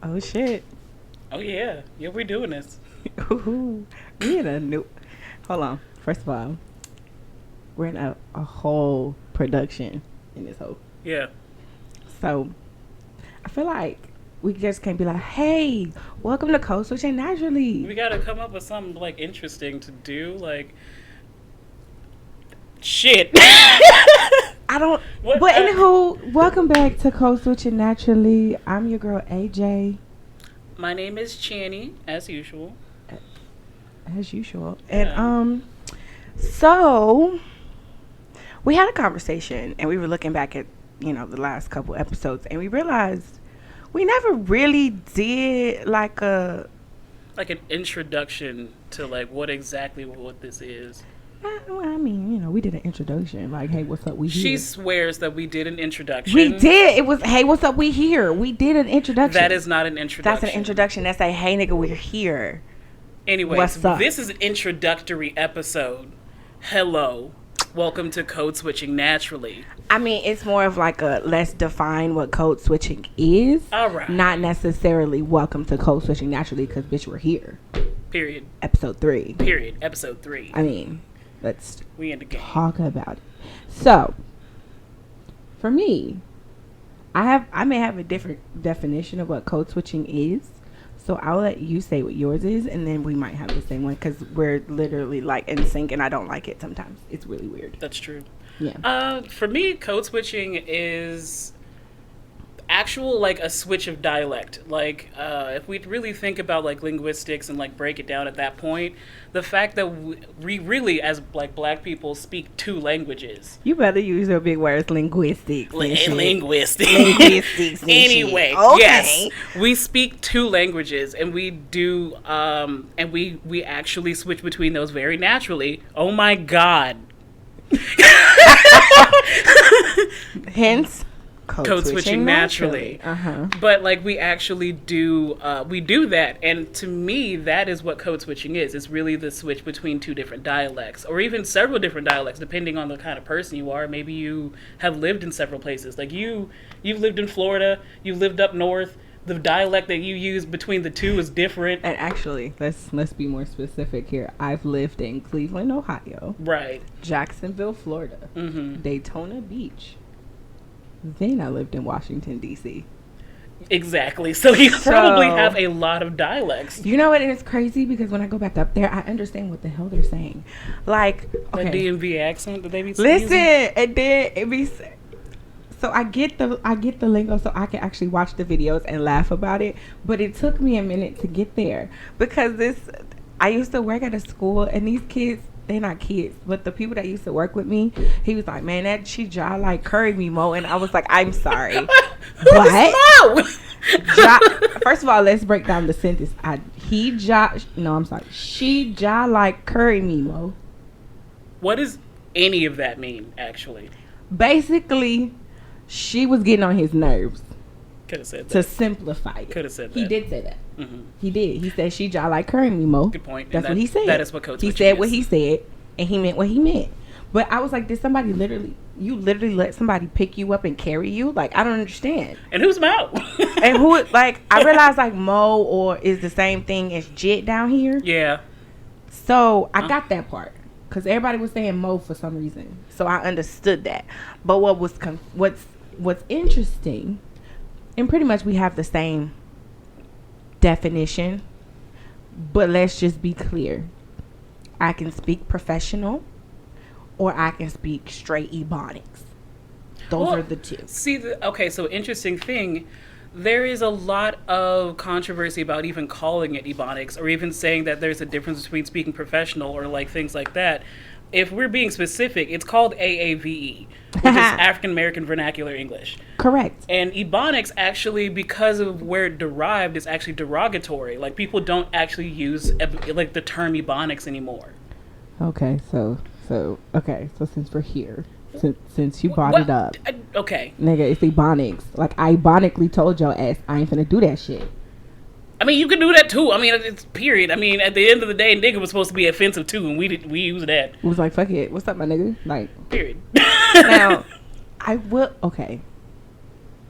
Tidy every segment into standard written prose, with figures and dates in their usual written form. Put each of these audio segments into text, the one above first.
Oh shit. Oh yeah, yeah, we're doing this. Ooh, we in a new. Hold on. First of all, we're in a whole production in this whole. Yeah, So I feel like we just can't be like, hey, welcome to Code Switching we Naturally. gotta come up with something like interesting to do. Like shit. I don't. What? But anywho, welcome back to Code Switching Naturally. I'm your girl AJ, My name is Channy, as usual. as usual, and Yeah. so we had a conversation, and we were looking back at the last couple episodes, and we realized we never really did like a. Like an introduction to like what this is. Well, I mean, we did an introduction, like, "Hey, what's up? We She here." swears that we did an introduction. We did. It was, "Hey, what's up? We here." We did an introduction. That is not an introduction. That's an introduction. That's a, "Hey, nigga, we're here." Anyways, What's up? this is an introductory episode. Hello. Welcome to Code Switching Naturally. I mean, it's more of like a, let's define what code switching is. All right. Not necessarily welcome to Code Switching Naturally, because bitch, we're here. Period. Episode 3. Period. Episode 3. I mean, let's We in the game. talk about it. So, for me, I may have a different definition of what code switching is. So I'll let you say what yours is, and then we might have the same one, because we're literally like in sync, and I don't like it sometimes. It's really weird. That's true. Yeah. For me, code switching is actual like a switch of dialect. Like if we really think about like linguistics and like break it down at that point, the fact that we really as like black people speak two languages. You better use your big words, linguistics. and shit. Linguistics. Linguistics. and Anyway, shit. Okay. yes, we speak two languages, and we do, and we actually switch between those very naturally. Oh my god! Hence, Code switching naturally. But like we actually do, we do that, and to me, that is what code switching is. It's really the switch between two different dialects, or even several different dialects, depending on the kind of person you are. Maybe you have lived in several places. Like you've lived in Florida, you've lived up north. The dialect that you use between the two is different. And actually, let's be more specific here. I've lived in Cleveland, Ohio, Right. Jacksonville, Florida, Daytona Beach. Then I lived in Washington, D.C. Exactly. So you probably have a lot of dialects. You know what? And it's crazy because when I go back up there, I understand what the hell they're saying. Like, okay. The DMV accent that they be Listen, using. and then it be. So I get the lingo, so I can actually watch the videos and laugh about it. But it took me a minute to get there because I used to work at a school, and these kids, they're not kids, but the people that used to work with me, he was like, "Man, that she jaw like curry me, Mo," and I was like, "I'm sorry, what?" First of all, let's break down the sentence. She jaw like curry me, Mo. What does any of that mean, actually? Basically, she was getting on his nerves. Could have said that. To simplify it. Could have said that. He did say that. Mm-hmm. He did. He said, "She jaw like curry me, Mo." Good point. That's what he said. That is what code he switching said. is. What he said, and he meant what he meant. But I was like, did somebody you literally let somebody pick you up and carry you? Like, I don't understand. And whose mouth? And who, like, I realized like Mo or is the same thing as Jit down here. Yeah. So I got that part because everybody was saying Mo for some reason. So I understood that. But what's interesting, and pretty much we have the same definition, but let's just be clear. I can speak professional, or I can speak straight Ebonics. Those are the two. See, okay, so interesting thing. There is a lot of controversy about even calling it Ebonics, or even saying that there's a difference between speaking professional or like things like that. If we're being specific, it's called AAVE, which is African American Vernacular English. Correct. And Ebonics actually, because of where it derived, is actually derogatory. Like people don't actually use like the term Ebonics anymore. Okay, so since we're here, since you brought it up, okay, nigga, it's Ebonics. Like I ibonically told your ass I ain't finna do that shit. I mean, you can do that too. I mean, it's period. I mean, at the end of the day, nigga was supposed to be offensive too, and we use that. It was like, fuck it. What's up, my nigga? Like, period. Now, I will. Okay.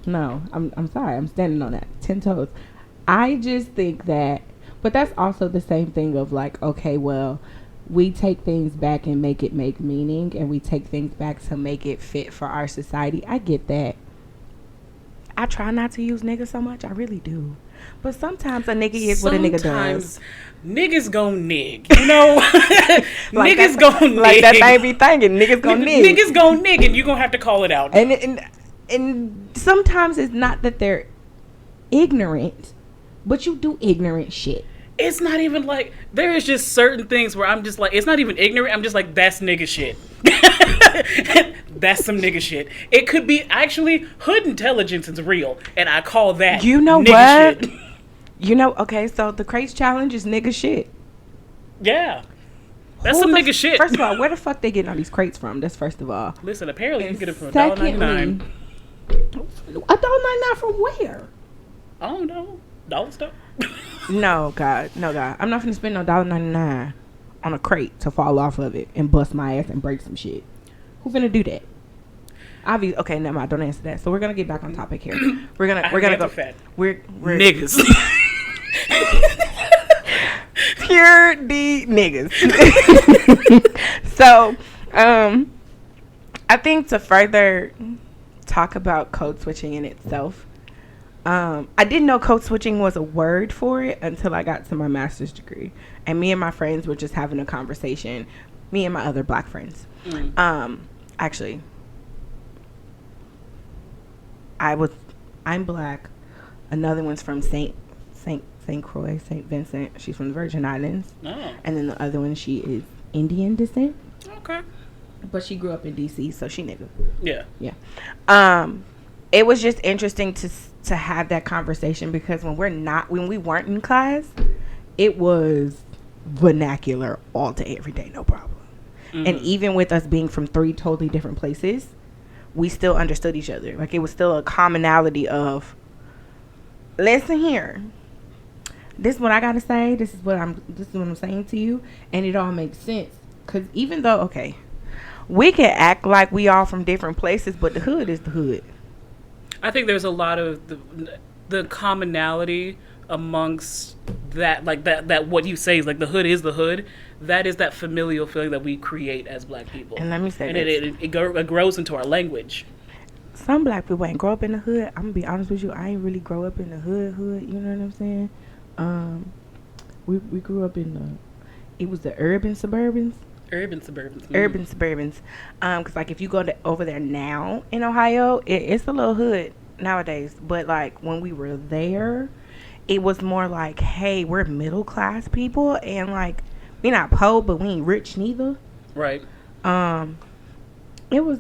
No, I'm sorry. I'm standing on that 10 toes. I just think that, but that's also the same thing of like, okay, well, we take things back and make it make meaning, and we take things back to make it fit for our society. I get that. I try not to use nigga so much. I really do. But sometimes a nigga is what a nigga does. Niggas gon' nig. You know? Like niggas gon' nig. Like that thing be thinking. Niggas gon' nig. Niggas gon' nig, and you gonna have to call it out. And sometimes it's not that they're ignorant, but you do ignorant shit. It's not even like, there is just certain things where I'm just like, it's not even ignorant. I'm just like, that's nigga shit. That's some nigga shit. It could be actually hood intelligence is real, and I call that you know nigga what? Shit. You know, okay, so the crates challenge is nigga shit. Yeah. That's some nigga shit. First of all, where the fuck they getting all these crates from? That's first of all. Listen, apparently you get it from $1.99. $1.99 from where? I don't know. Dollar store? No, God. I'm not finna spend no $1.99 on a crate to fall off of it and bust my ass and break some shit. Who finna do that? Obviously, okay, never mind. Don't answer that. So we're gonna get back on topic here. We're gonna go. Fat. We're niggas. Pure D niggas. So, I think to further talk about code switching in itself, I didn't know code switching was a word for it until I got to my master's degree, and me and my friends were just having a conversation. Me and my other black friends. Actually, I'm black. Another one's from St. Croix, St. Vincent. She's from the Virgin Islands. Oh. And then the other one, she is Indian descent. Okay. But she grew up in DC, so she nigga. Yeah. Yeah. It was just interesting to have that conversation, because when we weren't in class, it was vernacular all day, every day, no problem. Mm-hmm. And even with us being from 3 totally different places, we still understood each other. Like, it was still a commonality of, listen here, this is what I gotta say, this is what I'm saying to you, and it all makes sense. Because even though, okay, we can act like we all from different places, but the hood is the hood. I think there's a lot of the commonality amongst that, like that what you say is like the hood is the hood. That is that familial feeling that we create as black people. And let me say and this. It grows into our language. Some black people ain't grow up in the hood. I'm gonna be honest with you. I ain't really grow up in the hood. You know what I'm saying? We grew up in it was the urban suburbans. Urban suburbans. Urban suburbans. Cause like if you go over there now in Ohio, it's a little hood nowadays. But like when we were there, it was more like, hey, we're middle class people, and like we not poor, but we ain't rich neither. Right. It was,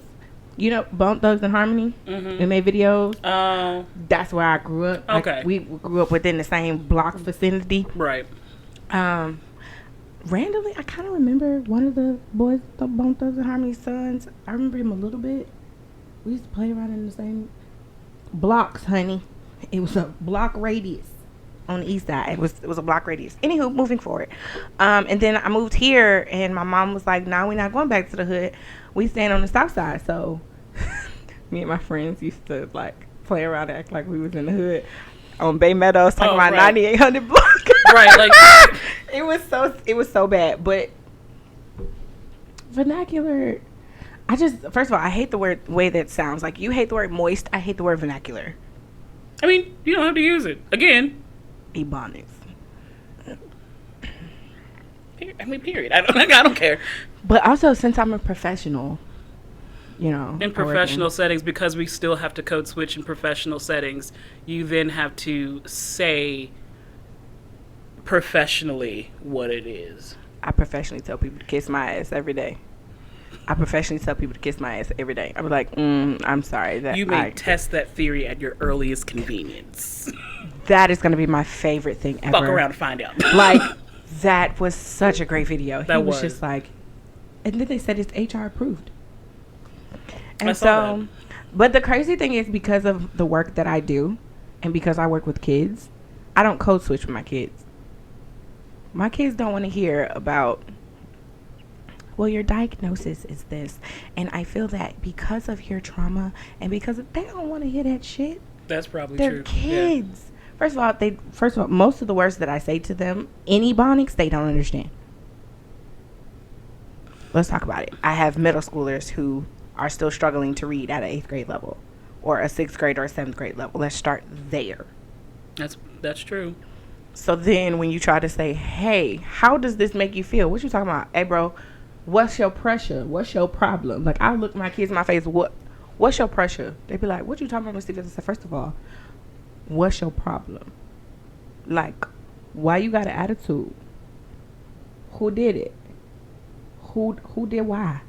you know, Bone Thugs and Harmony. Mm-hmm. In their videos. Oh. That's where I grew up. Okay. Like, we grew up within the same block vicinity. Right. Randomly, I kind of remember one of the boys, the Bone Thugs and Harmony sons. I remember him a little bit. We used to play around in the same blocks, honey. It was a block radius on the east side. It was a block radius. Anywho, moving forward. And then I moved here, and my mom was like, "No, we're not going back to the hood. We staying on the south side." So me and my friends used to like play around and act like we was in the hood on Bay Meadows, talking about 9800 block. Right, like it was so bad. But vernacular, first of all, I hate the way that sounds. Like, you hate the word moist, I hate the word vernacular. I mean, you don't have to use it. Again, Ebonics. I mean, period. I don't care. But also, since I'm a professional, you know, in professional settings, because we still have to code switch in professional settings, you then have to say professionally what it is. I professionally tell people to kiss my ass every day. I'm like, I'm sorry that you may test that theory at your earliest convenience. That is going to be my favorite thing ever. Fuck around and find out. Like, that was such a great video. That he was just like, and then they said it's HR approved. And I saw that. But the crazy thing is, because of the work that I do, and because I work with kids, I don't code switch with my kids. My kids don't want to hear about, well, your diagnosis is this, and I feel that because of your trauma, and because they don't want to hear that shit. That's probably They're true. Kids. Yeah. First of all, most of the words that I say to them, any Ebonics, they don't understand. Let's talk about it. I have middle schoolers who are still struggling to read at an 8th grade level, or a 6th grade or a 7th grade level. Let's start there. That's true. So then when you try to say, hey, how does this make you feel? What you talking about? Hey, bro, what's your pressure? What's your problem? Like, I look my kids in my face, what's your pressure? They be like, what you talking about, Miss Stevens? I said, first of all, what's your problem? Like, why you got an attitude? Who did it? Who did why?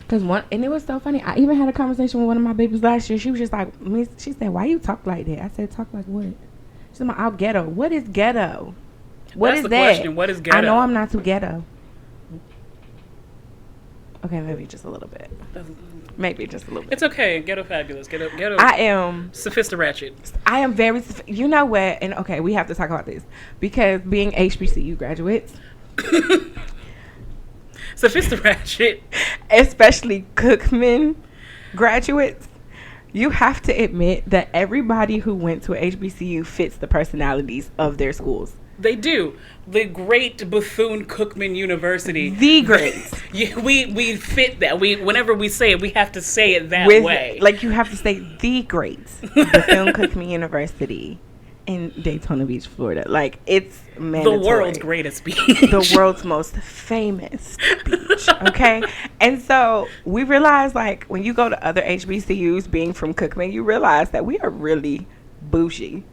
Because and it was so funny. I even had a conversation with one of my babies last year. She was just like, Miss, she said, why you talk like that? I said, talk like what? She said, I'm ghetto. What is ghetto? That's the question. What is ghetto? I know I'm not too ghetto. Okay, maybe just a little bit. Maybe just a little bit. It's okay. Ghetto fabulous. Ghetto. I am sophisticated. I am very. You know what? And okay, we have to talk about this because being HBCU graduates, sophisticated, especially Cookman graduates, you have to admit that everybody who went to a HBCU fits the personalities of their schools. They do. The great Bethune-Cookman University. The great. We fit that. Whenever we say it, we have to say it that way. Like, you have to say the great Bethune-Cookman University in Daytona Beach, Florida. Like, it's mandatory. The world's greatest beach. The world's most famous beach. Okay? And so we realize, like, when you go to other HBCUs, being from Cookman, you realize that we are really bougie.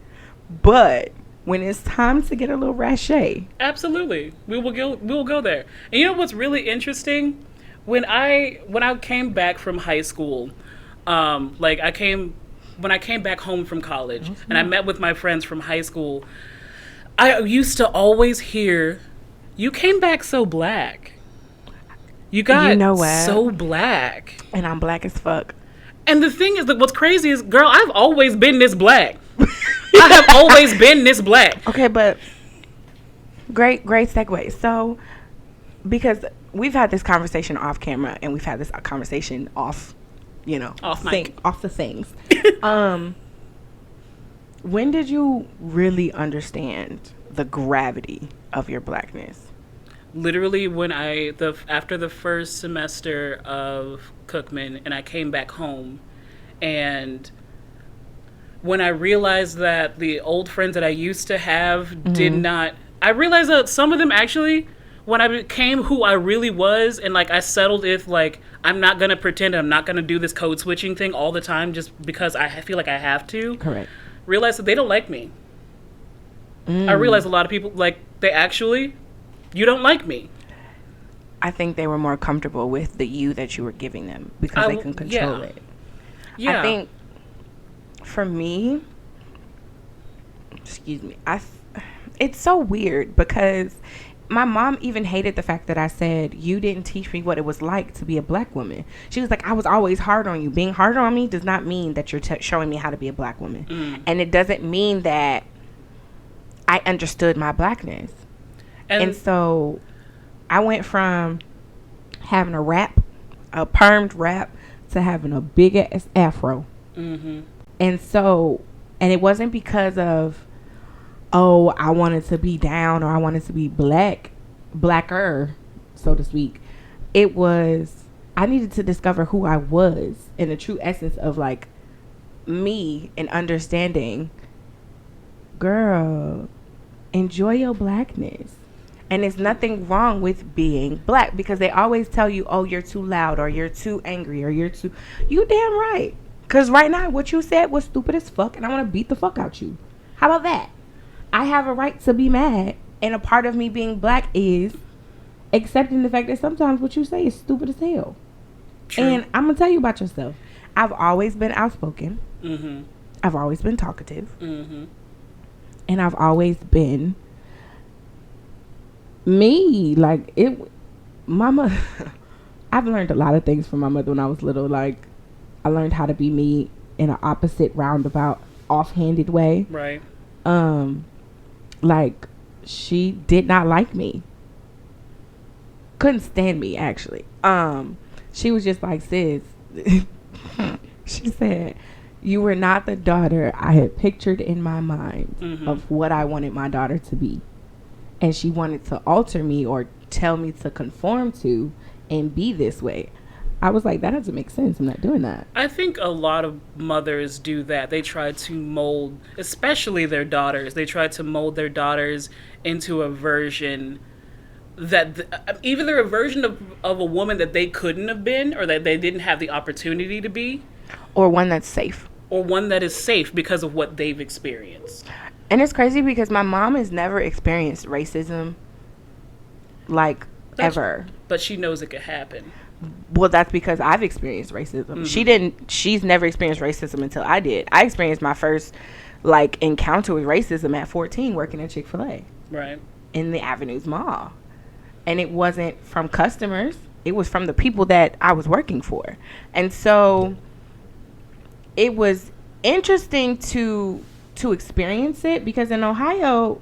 But when it's time to get a little rache, absolutely, we will go there. And you know what's really interesting? When I came back from high school, when I came back home from college, and I met with my friends from high school, I used to always hear, "You came back so black. You got so black." And I'm black as fuck. And the thing is that what's crazy is, girl, I've always been this black. I have always been this black. Okay, but great segue. So, because we've had this conversation off camera and we've had this conversation off the things. When did you really understand the gravity of your blackness? Literally when after the first semester of Cookman and I came back home, and when I realized that the old friends that I used to have did not, I realized that some of them actually, when I became who I really was, and like I settled if like I'm not gonna pretend, I'm not gonna do this code switching thing all the time just because I feel like I have to. Correct. Realize that they don't like me. I realized a lot of people, like, you don't like me. I think they were more comfortable with the you that you were giving them because they can control it. Yeah. I think for me, it's so weird because my mom even hated the fact that I said, you didn't teach me what it was like to be a black woman. She was like, I was always hard on you. Being hard on me does not mean that you're showing me how to be a black woman. And it doesn't mean that I understood my blackness. And so I went from having a permed wrap, to having a big ass afro. And so, and it wasn't because of, oh, I wanted to be down or I wanted to be blacker, so to speak. It was, I needed to discover who I was in the true essence of like me and understanding, girl, enjoy your blackness. And there's nothing wrong with being black because they always tell you, oh, you're too loud or you're too angry or you damn right. Because right now what you said was stupid as fuck and I want to beat the fuck out you. How about that? I have a right to be mad, and a part of me being black is accepting the fact that sometimes what you say is stupid as hell. True. And I'm gonna tell you about yourself. I've always been outspoken. I've always been talkative. And I've always been me. Like mama. I've learned a lot of things from my mother when I was little. Like I learned how to be me in an opposite roundabout, offhanded way. Right. Like she did not like me, couldn't stand me actually. She was just like, sis, she said, You were not the daughter I had pictured in my mind of what I wanted my daughter to be. And she wanted to alter me or tell me to conform to and be this way. I was like, that doesn't make sense. I'm not doing that. I think a lot of mothers do that. They try to mold, especially their daughters, they try to mold their daughters into a version that either a version of a woman that they couldn't have been or that they didn't have the opportunity to be. Or one that's safe. Or one that is safe because of what they've experienced. And it's crazy because my mom has never experienced racism, like, ever. But she knows it could happen. Well, that's because I've experienced racism. She's never experienced racism until I did. I experienced my first, like, encounter with racism at 14 working at Chick-fil-A. Right. In the Avenues Mall. And it wasn't from customers. It was from the people that I was working for. And so it was interesting to experience it because in Ohio,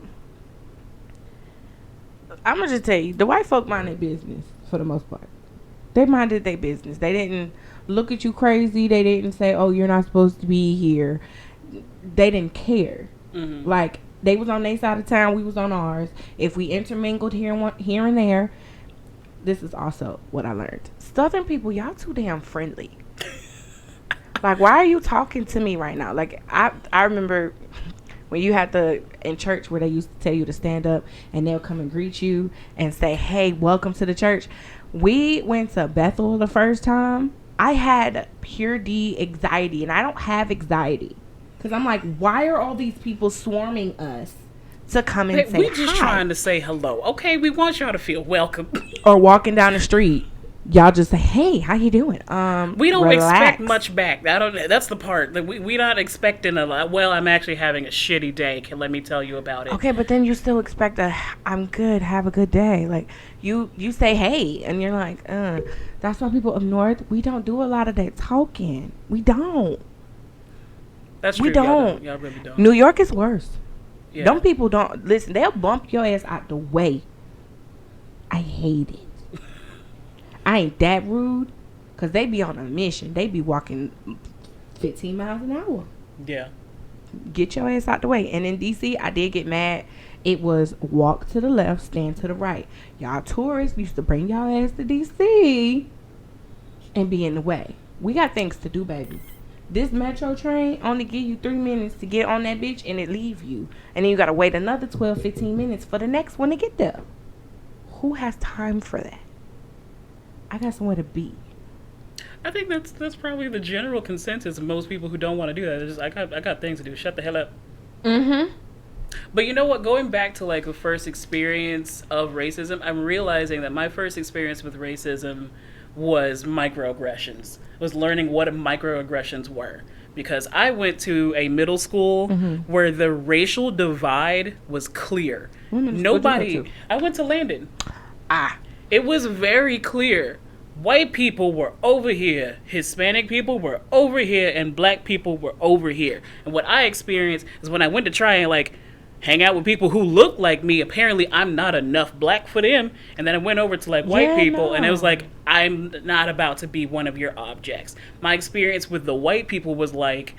I'm going to just tell you, the white folk mind their business for the most part. They minded their business. They didn't look at you crazy. They didn't say, oh, you're not supposed to be here. They didn't care. Like, they was on their side of town. We was on ours. If we intermingled here and there, this is also what I learned. Southern people, y'all too damn friendly. Like, why are you talking to me right now? Like, I remember when you had in church where they used to tell you to stand up and they'll come and greet you and say, hey, welcome to the church. We went to Bethel the first time. I had pure D anxiety, and I don't have anxiety. Because I'm like, why are all these people swarming us to come and say hi? We're just trying to say hello. Okay, we want y'all to feel welcome. Or walking down the street. Y'all just say, hey, how you doing? We don't expect much back. That's the part. We're not expecting a lot. Well, I'm actually having a shitty day. Let me tell you about it. Okay, but then you still expect I'm good, have a good day. Like, you say, hey, and you're like, that's why people up north, we don't do a lot of that talking. We don't. That's true. We don't. Y'all really don't. New York is worse. Yeah. Them people don't. Listen, they'll bump your ass out the way. I hate it. I ain't that rude, because they be on a mission. They be walking 15 miles an hour. Yeah. Get your ass out the way. And in D.C., I did get mad. It was walk to the left, stand to the right. Y'all tourists used to bring y'all ass to D.C. and be in the way. We got things to do, baby. This metro train only give you 3 minutes to get on that bitch and it leave you. And then you got to wait another 12, 15 minutes for the next one to get there. Who has time for that? I got somewhere to be. I think that's probably the general consensus of most people who don't want to do that. It's just, I got things to do. Shut the hell up. But you know what? Going back to like the first experience of racism, I'm realizing that my first experience with racism was microaggressions. I was learning what microaggressions were. Because I went to a middle school where the racial divide was clear. I went to Landon. It was very clear. White people were over here, Hispanic people were over here, and black people were over here. And what I experienced is when I went to try and like hang out with people who looked like me, apparently I'm not enough black for them. And then I went over to like white people and it was like, I'm not about to be one of your objects. My experience with the white people was like,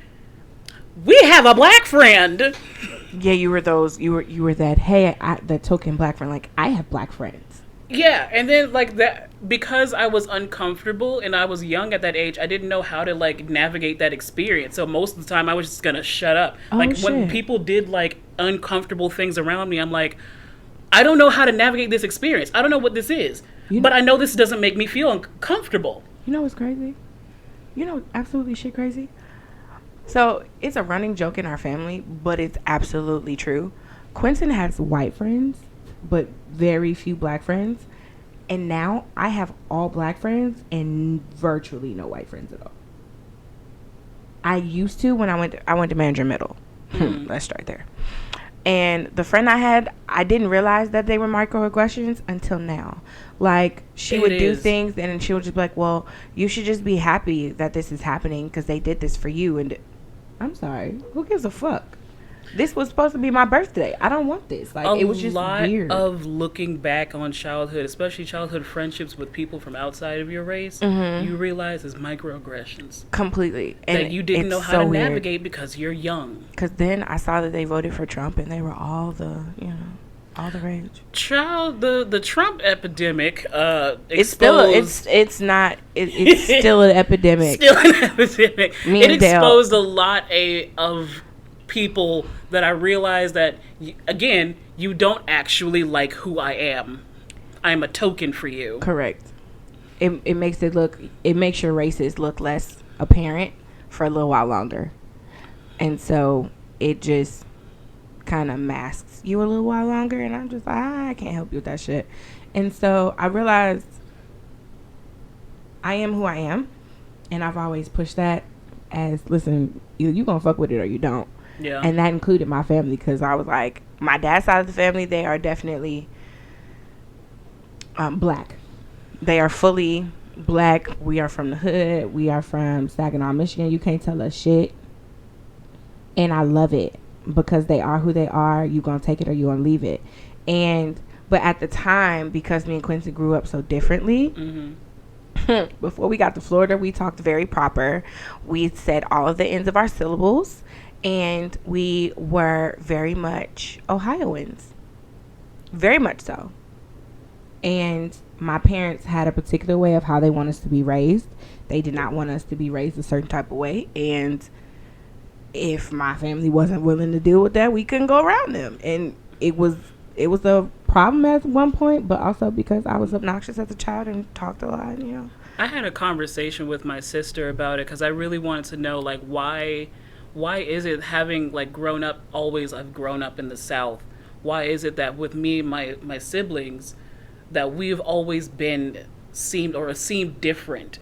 we have a black friend. Yeah, you were that, hey, that token black friend, like, I have black friends. Yeah, and then like that, because I was uncomfortable and I was young at that age, I didn't know how to like navigate that experience. So most of the time I was just gonna shut up. When people did like uncomfortable things around me, I'm like, I don't know how to navigate this experience. I don't know what this is, but I know this doesn't make me feel uncomfortable. You know what's crazy? You know, absolutely shit crazy. So it's a running joke in our family, but it's absolutely true. Quentin has white friends, but very few black friends. And now I have all black friends and virtually no white friends at all. I used to when I went to Manager Middle. Let's start there. And the friend I had, I didn't realize that they were microaggressions until now. Like, she would do things and she would just be like, well, you should just be happy that this is happening because they did this for you. And I'm sorry, who gives a fuck? This was supposed to be my birthday. I don't want this. Like, it was just weird. A lot of looking back on childhood, especially childhood friendships with people from outside of your race, you realize is microaggressions. Completely. And that you didn't know how to navigate because you're young. Because then I saw that they voted for Trump and they were all the rage. The Trump epidemic it's still an epidemic. Still an epidemic. It exposed a lot of people that I realized that, again, you don't actually like who I am. I'm a token for you. Correct. It makes your races look less apparent for a little while longer. And so it just kind of masks you a little while longer, and I'm just like, I can't help you with that shit. And so I realized I am who I am, and I've always pushed that as, listen, you gonna fuck with it or you don't. Yeah. And that included my family, because I was like, my dad's side of the family, they are definitely black. They are fully black. We are from the hood. We are from Saginaw, Michigan. You can't tell us shit. And I love it, because they are who they are. You gonna take it or you gonna leave it. But at the time, because me and Quincy grew up so differently, before we got to Florida, we talked very proper. We said all of the ends of our syllables, and we were very much Ohioans, very much so. And my parents had a particular way of how they want us to be raised. They did not want us to be raised a certain type of way, and if my family wasn't willing to deal with that, we couldn't go around them. And it was a problem at one point, but also because I was obnoxious as a child and talked a lot, I had a conversation with my sister about it, because I really wanted to know, like, why is it, having, like, I've grown up in the South, why is it that with me and my siblings, that we've always seemed different?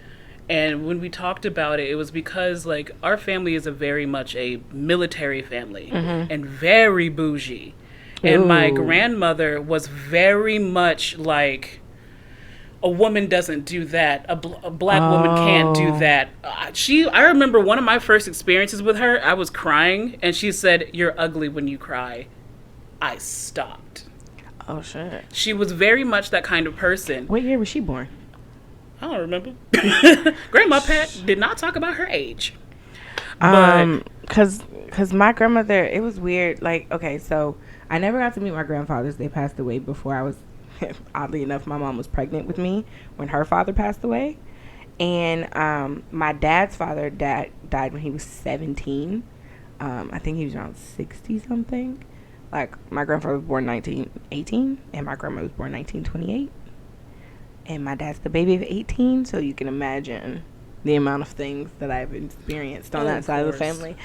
And when we talked about it, it was because, like, our family is very much a military family and very bougie. And my grandmother was very much like, a woman doesn't do that. A black woman can't do that. I remember one of my first experiences with her, I was crying, and she said, "You're ugly when you cry." I stopped. Oh, shit. She was very much that kind of person. What year was she born? I don't remember. Grandma Pat did not talk about her age. Cause my grandmother, it was weird. Like, okay, so I never got to meet my grandfathers. They passed away before I was, oddly enough, my mom was pregnant with me when her father passed away. And my dad's father died when he was 17. I think he was around 60 something. Like, my grandfather was born 1918 and my grandma was born 1928. And my dad's the baby of 18, so you can imagine the amount of things that I've experienced on that side of the family.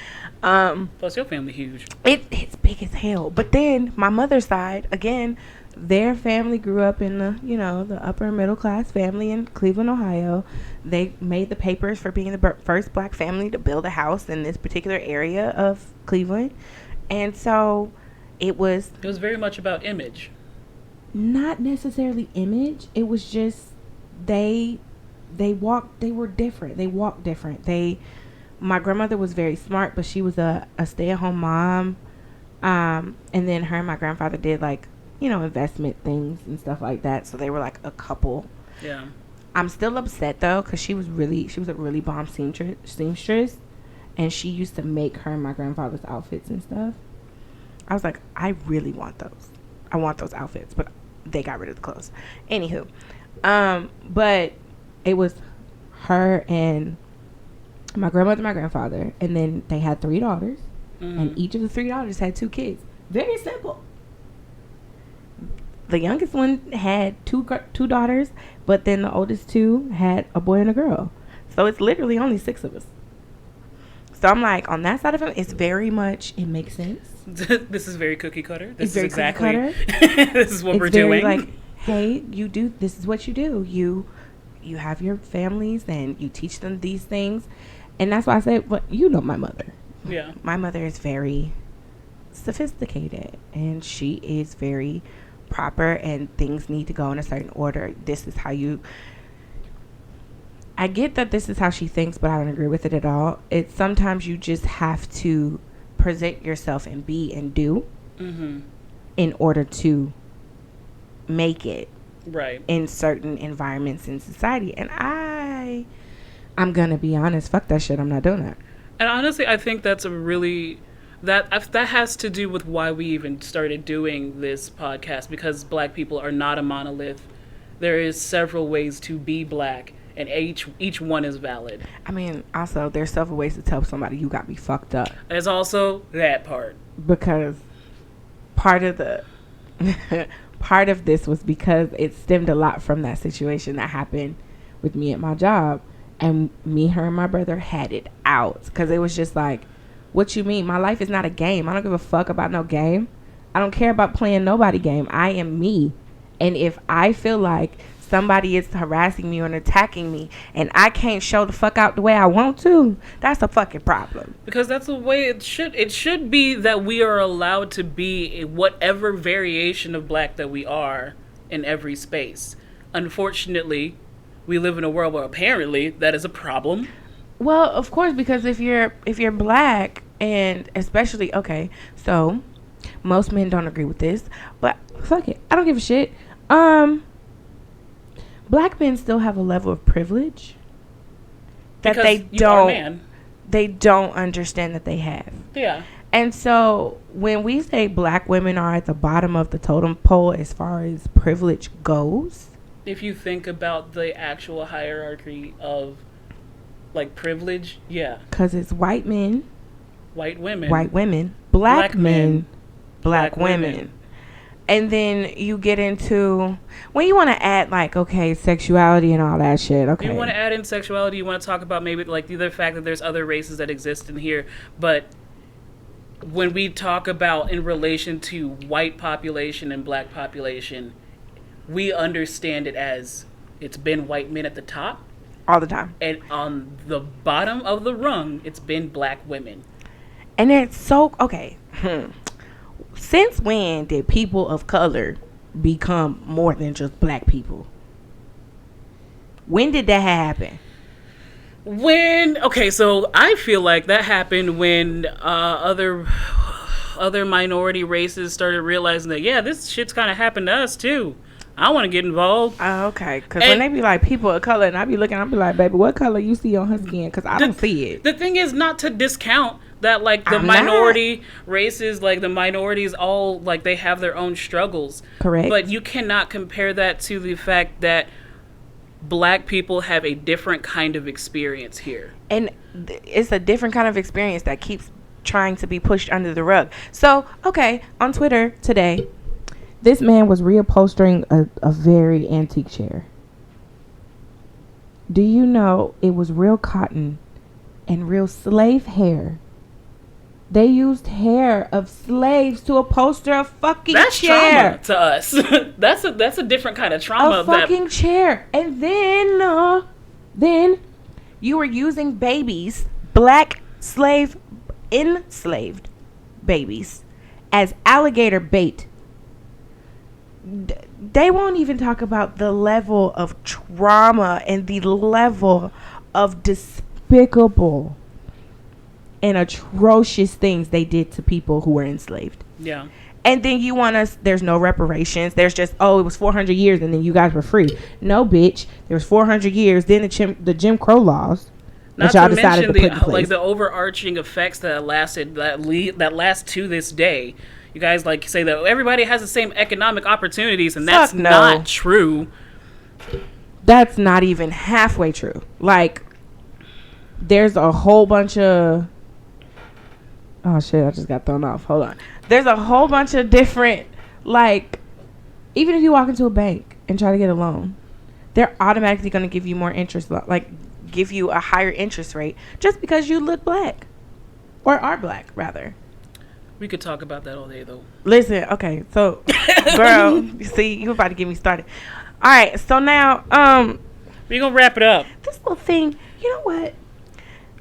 Plus, your family huge. It's big as hell. But then my mother's side, again, their family grew up in the upper middle class family in Cleveland, Ohio. They made the papers for being the first black family to build a house in this particular area of Cleveland. And so it was very much about image. Not necessarily image. It was just they were different. They walked different. My grandmother was very smart, but she was a stay-at-home mom. And then her and my grandfather did, like, investment things and stuff like that. So they were like a couple. Yeah. I'm still upset though, because she was a really bomb seamstress, and she used to make her and my grandfather's outfits and stuff. I was like, I really want those. I want those outfits, but they got rid of the clothes. Anywho, but it was her and my grandmother, my grandfather, and then they had 3 daughters, and each of the 3 daughters had 2 kids. Very simple. The youngest one had two daughters, but then the oldest 2 had a boy and a girl. So it's literally only 6 of us. So I'm like, on that side of it, it's very much, it makes sense. This is very cookie cutter. This is exactly cookie cutter. This is what it's we're very doing. Like, hey, this is what you do. You have your families and you teach them these things. And that's why I said, well, my mother. Yeah. My mother is very sophisticated, and she is very proper, and things need to go in a certain order. This is how I get that this is how she thinks, but I don't agree with it at all. It's sometimes you just have to present yourself and be and do in order to make it right in certain environments in society. And I'm gonna be honest, fuck that shit. I'm not doing that. And honestly, I think that's a really that has to do with why we even started doing this podcast, because Black people are not a monolith. There is several ways to be Black, and each one is valid. I mean, also there's several ways to tell somebody you got me fucked up. There's also that part, because part of this was because it stemmed a lot from that situation that happened with me at my job, and me, her, and my brother had it out, because it was just like, what you mean? My life is not a game. I don't give a fuck about no game. I don't care about playing nobody game. I am me. And if I feel like somebody is harassing me or attacking me and I can't show the fuck out the way I want to, that's a fucking problem. Because that's the way it should. It should be that we are allowed to be whatever variation of Black that we are in every space. Unfortunately, we live in a world where apparently that is a problem. Well, of course, because if you're Black, and especially, okay, so most men don't agree with this, but fuck it, I don't give a shit. Black men still have a level of privilege that because they don't understand that they have. Yeah. And so when we say Black women are at the bottom of the totem pole as far as privilege goes, if you think about the actual hierarchy of like privilege, yeah, because it's white men, white women, black men, black women. And then you get into, when you want to add like, okay, sexuality and all that shit, okay. You want to add in sexuality, you want to talk about maybe like the fact that there's other races that exist in here, but when we talk about in relation to white population and Black population, we understand it as it's been white men at the top all the time, and on the bottom of the rung it's been Black women. And it's so okay. Since when did people of color become more than just Black people? When did that happen? So I feel like that happened when other minority races started realizing that, yeah, this shit's kind of happened to us too. I want to get involved. Okay, because when they be like people of color, and I be looking, I be like, baby, what color you see on her skin? Because I don't see it. The thing is not to discount that, like, the minority races, like the minorities all, like, they have their own struggles. Correct. But you cannot compare that to the fact that Black people have a different kind of experience here. And it's a different kind of experience that keeps trying to be pushed under the rug. So, okay, on Twitter today, this man was reupholstering a very antique chair. Do you know it was real cotton and real slave hair? They used hair of slaves to upholster a fucking chair. That's trauma to us. that's a different kind of trauma. A fucking chair. And then you were using babies, Black enslaved babies, as alligator bait. They won't even talk about the level of trauma and the level of despicable and atrocious things they did to people who were enslaved. Yeah. And then you want us, there's no reparations. There's just, it was 400 years and then you guys were free. No, bitch. There was 400 years. Then the Jim Crow laws. Not to mention the overarching effects that lasted, that last to this day. You guys like say that everybody has the same economic opportunities, and that's not true. That's not even halfway true. Like, there's a whole bunch of... Oh, shit, I just got thrown off. Hold on. There's a whole bunch of different, like, even if you walk into a bank and try to get a loan, they're automatically going to give you more interest, like, give you a higher interest rate just because you look Black. Or are Black, rather. We could talk about that all day, though. Listen, okay, so, girl, you see, you about to get me started. All right, so now, we're going to wrap it up. This little thing, you know what?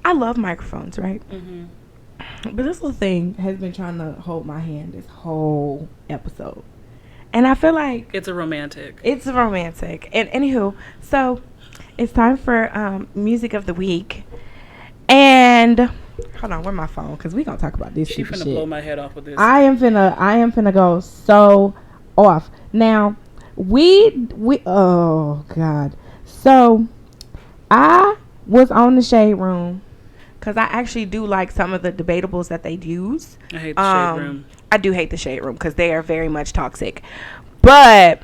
I love microphones, right? Mm-hmm. But this little thing has been trying to hold my hand this whole episode. And I feel like... It's a romantic. And anywho, so, it's time for music of the week. And Hold on, where my phone? Because we gonna talk about this. She finna shit. blow my head off with this. I am finna go so off. Now, we oh God. So I was on the Shade Room because I actually do like some of the debatables that they use. I hate the Shade Room. I do hate the Shade Room because they are very much toxic. But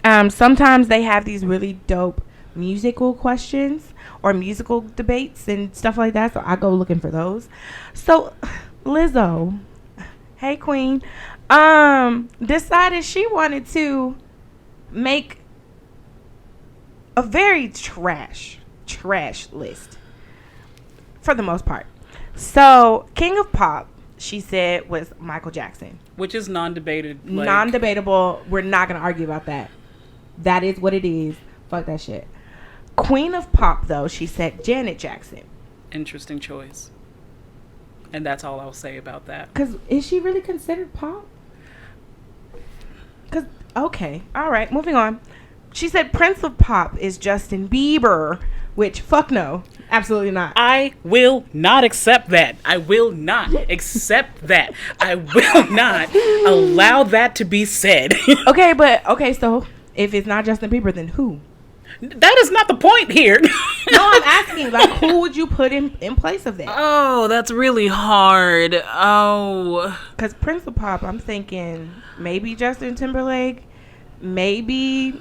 sometimes they have these really dope musical questions or musical debates and stuff like that. So I go looking for those. So Lizzo, hey queen, decided she wanted to make a very trash list for the most part. So King of Pop, she said, was Michael Jackson, which is non-debated. Non-debatable. We're not gonna argue about that. That is what it is. Fuck that shit. Queen of Pop, though, she said Janet Jackson. Interesting choice. And that's all I'll say about that. Because is she really considered pop? Because, okay. All right. Moving on. She said Prince of Pop is Justin Bieber, which, fuck no. Absolutely not. I will not accept that. I will not accept that. I will not allow that to be said. Okay, so if it's not Justin Bieber, then who? That is not the point here. No, I'm asking, like, who would you put in place of that? Oh, that's really hard. Oh. Because Prince of Pop, I'm thinking maybe Justin Timberlake. Maybe.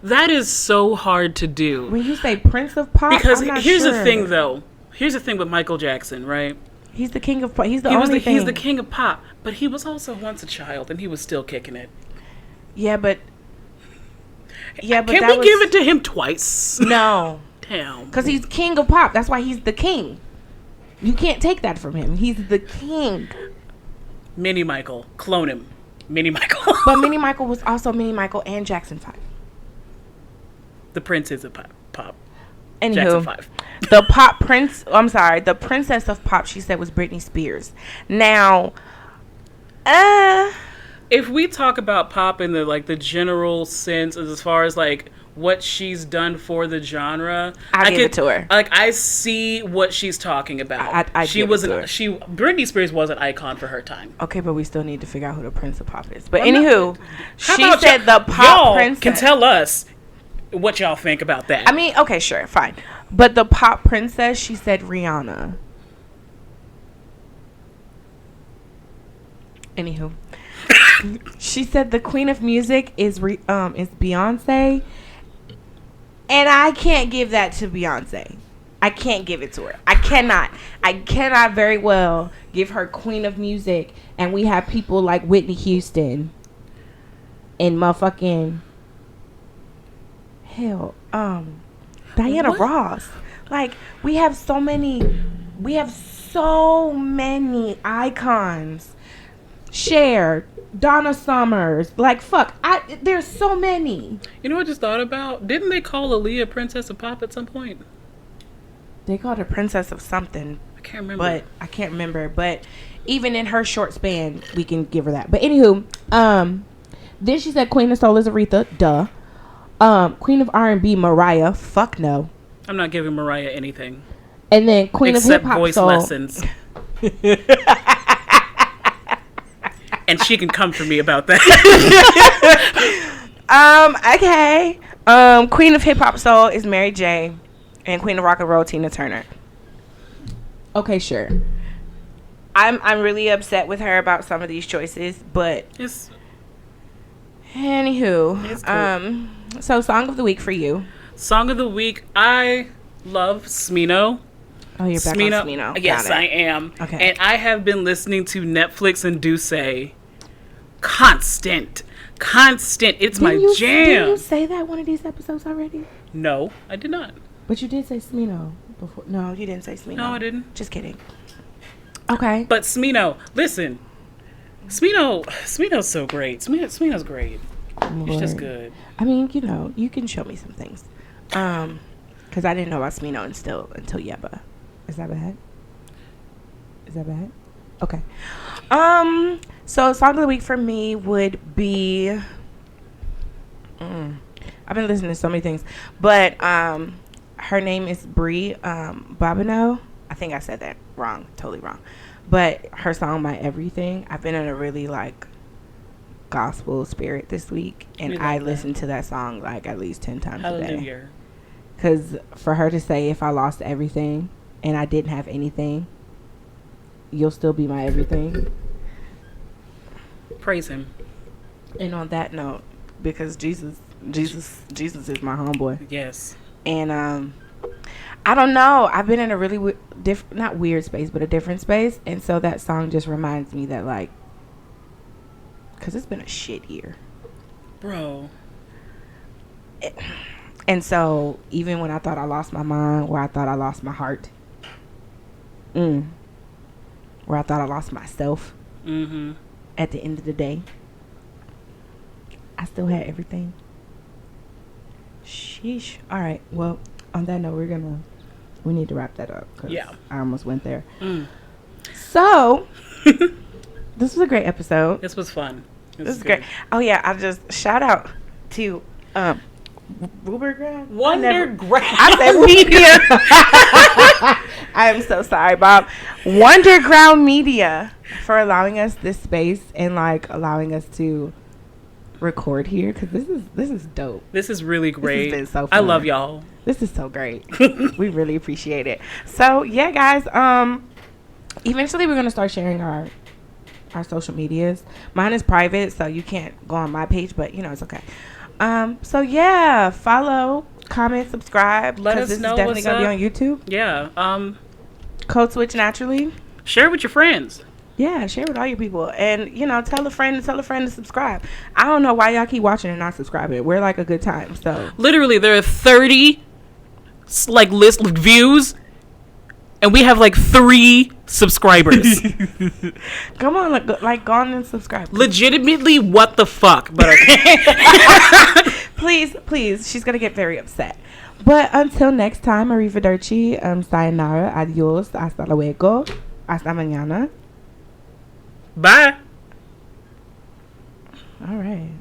That is so hard to do. When you say Prince of Pop, because I'm not here's sure. the thing, though. Here's the thing with Michael Jackson, right? He's the king of pop. He's the only thing. He's the king of pop, but he was also once a child, and he was still kicking it. Yeah, but can we give it to him twice? No. Damn. Because he's king of pop. That's why he's the king. You can't take that from him. He's the king. Mini Michael. Clone him. Mini Michael. But Mini Michael was also Mini Michael and Jackson 5. The prince is a pop. Anywho, Jackson 5. The princess of pop, she said, was Britney Spears. Now, if we talk about pop in the general sense, as far as like what she's done for the genre, I give it to her. Like, I see what she's talking about. Britney Spears was an icon for her time. Okay, but we still need to figure out who the Prince of Pop is. But anywho, she said the pop y'all princess can tell us what y'all think about that. I mean, okay, sure, fine. But the pop princess, she said Rihanna. Anywho, she said the queen of music is Beyonce, and I can't give that to Beyonce. I can't give it to her. I cannot very well give her queen of music, and we have people like Whitney Houston and motherfucking Diana Ross. Like, we have so many icons. Cher, Donna Summers, like, fuck, there's so many. You know what I just thought about? Didn't they call Aaliyah Princess of Pop at some point? They called her Princess of something. I can't remember. But even in her short span, we can give her that. But anywho, then she said Queen of Soul is Aretha. Duh. Queen of R&B, Mariah. Fuck no. I'm not giving Mariah anything. And then Queen of Hip Hop voice Soul. Lessons. And she can come for me about that. Okay. Queen of Hip Hop Soul is Mary J. And Queen of Rock and Roll, Tina Turner. Okay, sure. I'm really upset with her about some of these choices, but anywho, it's cool. So song of the week for you. Song of the week, I love Smino. Oh, you're back on Smino. Yes, I am. Okay. And I have been listening to Netflix and Duce constant. It's my jam. Did you say that one of these episodes already? No, I did not. But you did say Smino before. No, you didn't say Smino. No, I didn't. Just kidding. Okay. But Smino, listen. Smino's so great. Smino's great. Lord. It's just good. I mean, you can show me some things. Because I didn't know about Smino until Yeba. Is that bad? Okay. So song of the week for me would be I've been listening to so many things, but her name is Brie Bobineau. I think I said that wrong, totally wrong. But her song "My Everything," I've been in a really like gospel spirit this week, and I listened to that song like at least 10 times a day. Because for her to say, "If I lost everything and I didn't have anything, you'll still be my everything." Praise him. And on that note, because Jesus is my homeboy. Yes. And I don't know. I've been in a really not weird space, but a different space, and so that song just reminds me that like, because it's been a shit year, bro. And so even when I thought I lost my mind, where I thought I lost my heart, where I thought I lost myself, at the end of the day, I still had everything. Sheesh. All right. Well, on that note, we need to wrap that up. Yeah. I almost went there. So, this was a great episode. This was fun. This is great. Oh, yeah. I just shout out to Wonderground. I said Media. I am so sorry, Bob. Wonderground Media for allowing us this space and like allowing us to record here, because this is dope. This is really great. This has been so fun. I love y'all. This is so great. We really appreciate it. So yeah, guys, eventually we're gonna start sharing our social medias. Mine is private, so you can't go on my page, but it's okay. So yeah, follow, comment, subscribe. Let us know this is definitely gonna be on YouTube. Yeah. Code Switch Naturally. Share with your friends. Yeah, share with all your people. And, tell a friend to subscribe. I don't know why y'all keep watching and not subscribing. We're like a good time, so. Literally, there are 30, like, list views, and we have, like, 3 subscribers. Come on, go on and subscribe. Legitimately, what the fuck? But okay. Please. She's going to get very upset. But until next time, arrivederci, sayonara, adios, hasta luego, hasta mañana. Bye. All right.